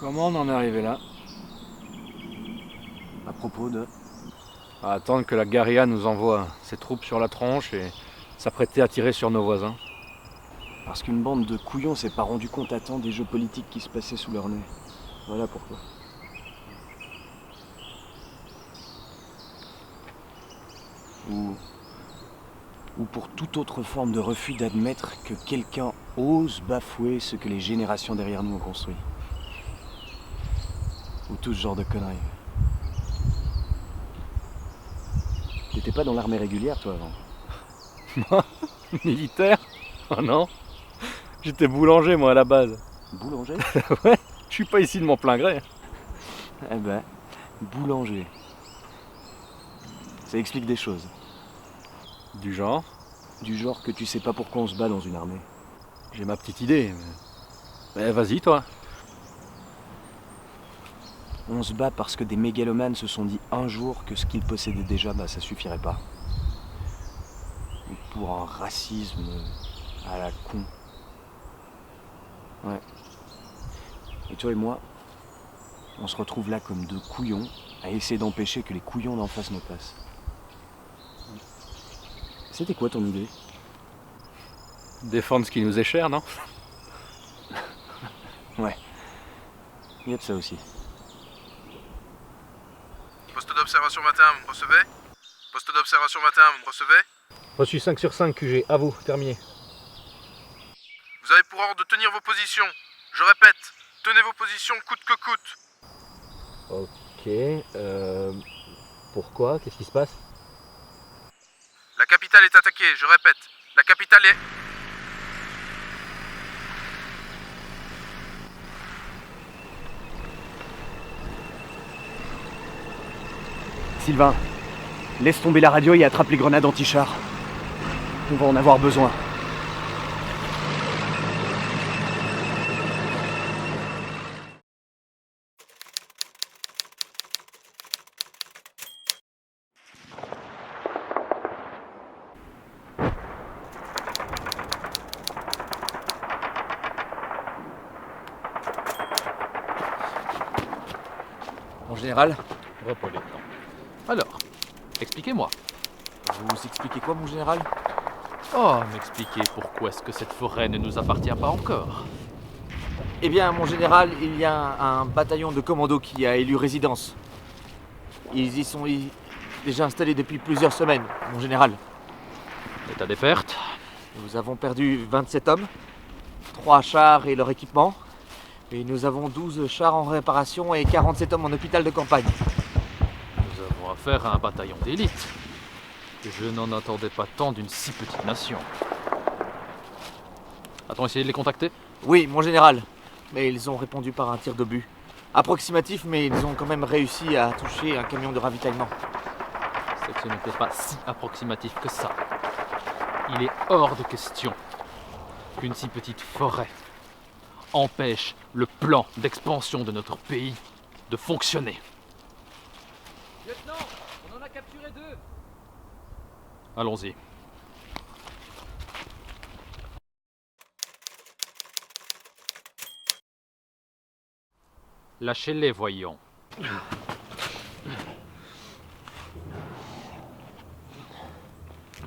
Comment on en est arrivé là? À propos de... À attendre que la guérilla nous envoie ses troupes sur la tronche et s'apprêter à tirer sur nos voisins. Parce qu'une bande de couillons s'est pas rendu compte à temps des jeux politiques qui se passaient sous leur nez. Voilà pourquoi. Ou pour toute autre forme de refus d'admettre que quelqu'un ose bafouer ce que les générations derrière nous ont construit. Ou tout ce genre de conneries. T'étais pas dans l'armée régulière, toi, avant? Moi? Militaire? Oh non. J'étais boulanger, moi, à la base. Boulanger? Ouais, je suis pas ici de mon plein gré. Eh ben, boulanger. Ça explique des choses. Du genre? Du genre que tu sais pas pourquoi on se bat dans une armée. J'ai ma petite idée. Mais vas-y, toi. On se bat parce que des mégalomanes se sont dit un jour que ce qu'ils possédaient déjà, ça suffirait pas. Ou pour un racisme à la con. Ouais. Et toi et moi, on se retrouve là comme deux couillons à essayer d'empêcher que les couillons d'en face nous passent. C'était quoi ton idée? Défendre ce qui nous est cher, non? Ouais. Il y a de ça aussi. Poste d'observation 21, vous me recevez? Poste d'observation 21, vous me recevez? Reçu 5 sur 5 QG, à vous, terminé. Vous avez pour ordre de tenir vos positions. Je répète, tenez vos positions coûte que coûte. Ok, pourquoi? Qu'est-ce qui se passe? La capitale est attaquée, je répète, la capitale est... Sylvain, laisse tomber la radio et attrape les grenades anti-char. On va en avoir besoin. Mon général, Repos, lieutenant. alors, expliquez-moi. Vous expliquez quoi, mon général? Oh, m'expliquez pourquoi est-ce que cette forêt ne nous appartient pas encore? Eh bien, mon général, il y a un bataillon de commandos qui a élu résidence. Ils y sont déjà installés depuis plusieurs semaines, mon général. État des pertes? Nous avons perdu 27 hommes, 3 chars et leur équipement. Et nous avons 12 chars en réparation et 47 hommes en hôpital de campagne. Nous avons affaire à un bataillon d'élite. Je n'en attendais pas tant d'une si petite nation. A-t-on essayé de les contacter? Oui, mon général. Mais ils ont répondu par un tir d'obus. Approximatif, mais ils ont quand même réussi à toucher un camion de ravitaillement. C'est que ce n'était pas si approximatif que ça. Il est hors de question qu'une si petite forêt empêche le plan d'expansion de notre pays de fonctionner. Lieutenant, on en a capturé 2. Allons-y. Lâchez-les, voyons.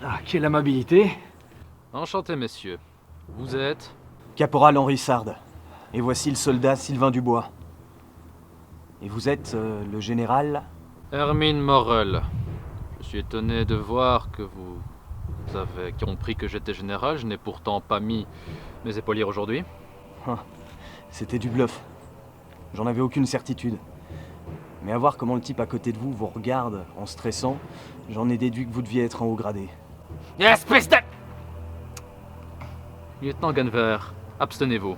Ah, quelle amabilité. Enchanté, messieurs. Vous êtes... Caporal Henri Sard. Et voici le soldat Sylvain Dubois. Et vous êtes le général? Hermine Morel. Je suis étonné de voir que vous avez compris que j'étais général. Je n'ai pourtant pas mis mes épaulières aujourd'hui. C'était du bluff. J'en avais aucune certitude. Mais à voir comment le type à côté de vous regarde en stressant, j'en ai déduit que vous deviez être en haut gradé. Espèce de... Lieutenant Ganver, abstenez-vous.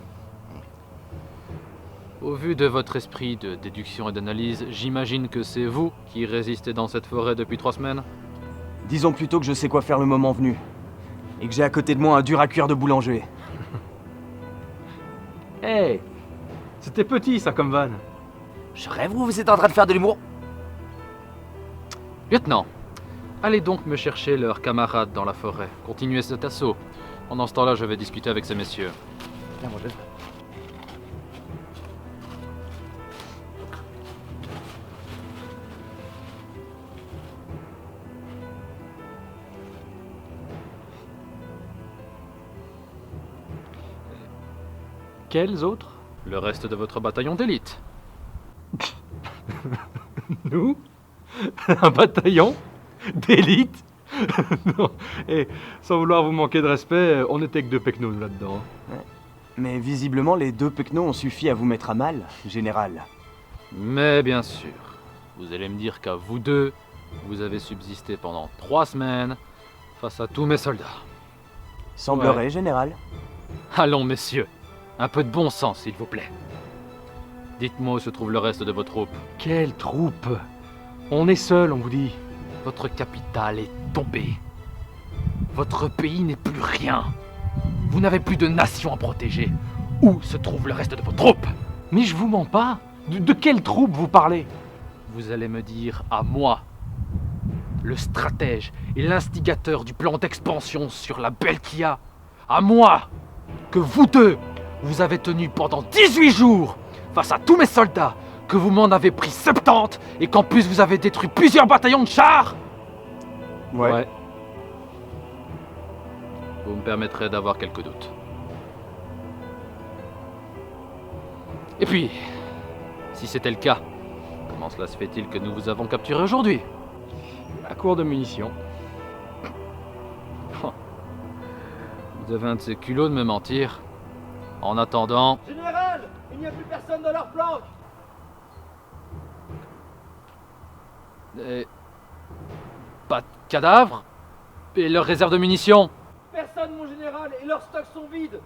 Au vu de votre esprit de déduction et d'analyse, j'imagine que c'est vous qui résistez dans cette forêt depuis 3 semaines? Disons plutôt que je sais quoi faire le moment venu. Et que j'ai à côté de moi un dur à cuire de boulanger. Hey, c'était petit ça comme vanne. Je rêve ou vous êtes en train de faire de l'humour? Lieutenant, allez donc me chercher leurs camarades dans la forêt. Continuez cet assaut. Pendant ce temps-là, je vais discuter avec ces messieurs. Bien, mon chef. Quels autres? Le reste de votre bataillon d'élite. Nous? Un bataillon d'élite? Non, et sans vouloir vous manquer de respect, on n'était que 2 pecnos nous, là-dedans. Mais visiblement, les 2 pecnos ont suffi à vous mettre à mal, général. Mais bien sûr, vous allez me dire qu'à vous deux, vous avez subsisté pendant 3 semaines face à tous mes soldats. Semblerait, général. Allons, messieurs, un peu de bon sens, s'il vous plaît. Dites-moi où se trouve le reste de vos troupes. Quelle troupe? On est seul, on vous dit. Votre capitale est tombée. Votre pays n'est plus rien. Vous n'avez plus de nation à protéger. Où se trouve le reste de vos troupes? Mais je vous mens pas. De quelle troupe vous parlez? Vous allez me dire à moi, le stratège et l'instigateur du plan d'expansion sur la Belkia, à moi, que vous deux, vous avez tenu pendant 18 jours face à tous mes soldats, que vous m'en avez pris 70 et qu'en plus vous avez détruit plusieurs bataillons de chars? Ouais. Vous me permettrez d'avoir quelques doutes. Et puis, si c'était le cas, comment cela se fait-il que nous vous avons capturé aujourd'hui? À court de munitions. Vous avez un de ces culots de me mentir. En attendant... Général, il n'y a plus personne dans leur flanc. Pas de cadavres? Et leur réserve de munitions? Personne, mon général, et leurs stocks sont vides.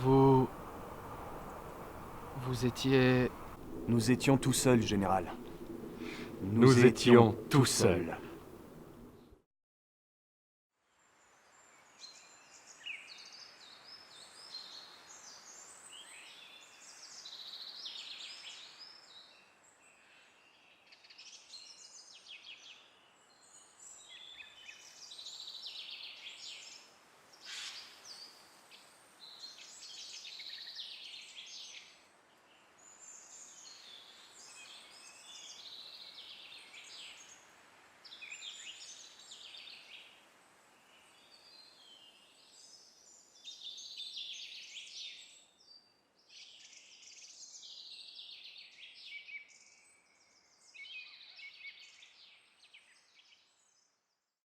Vous étiez... Nous étions tout seuls, général. Nous étions tout seuls.